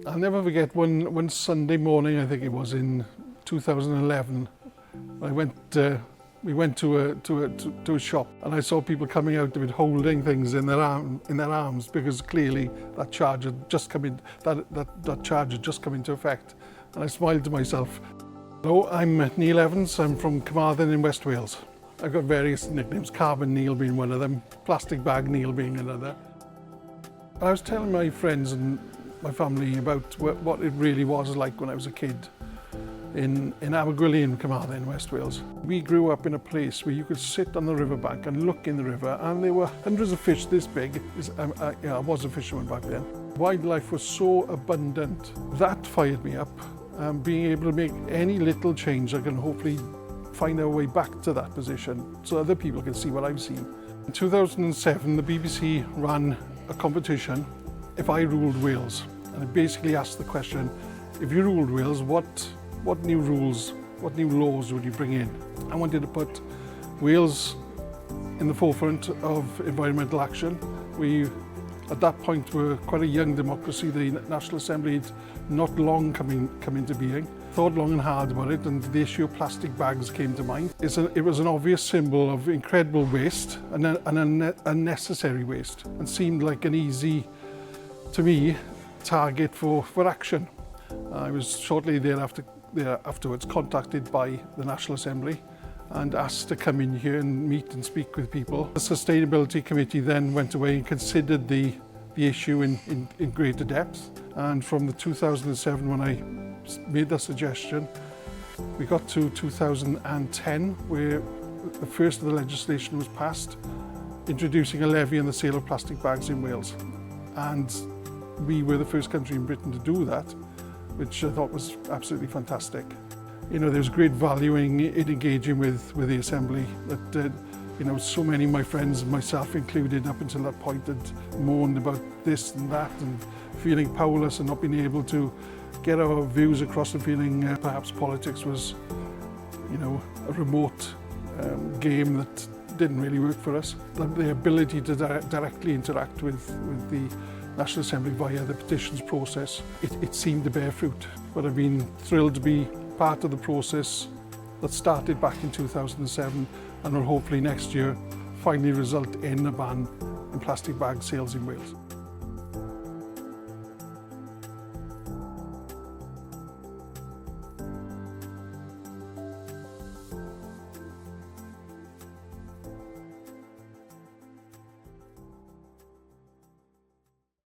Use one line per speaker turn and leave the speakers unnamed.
I'll never forget one Sunday morning, I think it was in 2011. We went to a shop and I saw people coming out of it holding things in their arms because clearly that charge had just come in, that charge had just come into effect. And I smiled to myself. Hello, I'm Neil Evans. I'm from Carmarthen in West Wales. I've got various nicknames, Carbon Neil being one of them, Plastic Bag Neil being another. I was telling my friends and my family about what it really was like when I was a kid in Abergwili in Carmarthen in West Wales. We grew up in a place where you could sit on the riverbank and look in the river, and there were hundreds of fish this big. I was a fisherman back then. Wildlife was so abundant. That fired me up. Being able to make any little change, I can hopefully find our way back to that position so other people can see what I've seen. In 2007, the BBC ran a competition, If I Ruled Wales, and it basically asked the question, if you ruled Wales, what new rules, what new laws would you bring in? I wanted to put Wales in the forefront of environmental action. We, at that point, were quite a young democracy. The National Assembly had not long come into being. Thought long and hard about it, and the issue of plastic bags came to mind. It was an obvious symbol of incredible waste and an unnecessary waste, and seemed like an easy, to me, target for action. I was shortly afterwards contacted by the National Assembly and asked to come in here and meet and speak with people. The Sustainability Committee then went away and considered the issue in greater depth. And from the 2007, when I made that suggestion, we got to 2010, where the first of the legislation was passed, introducing a levy on the sale of plastic bags in Wales. And we were the first country in Britain to do that, which I thought was absolutely fantastic. You know, there's great value in engaging with the Assembly that, you know, so many of my friends, myself included, up until that point had moaned about this and that and feeling powerless and not being able to get our views across, and feeling perhaps politics was, you know, a remote game that didn't really work for us. The ability to directly interact with the National Assembly via the petitions process, it seemed to bear fruit. But I've been thrilled to be part of the process that started back in 2007 and will hopefully next year finally result in a ban on plastic bag sales in Wales.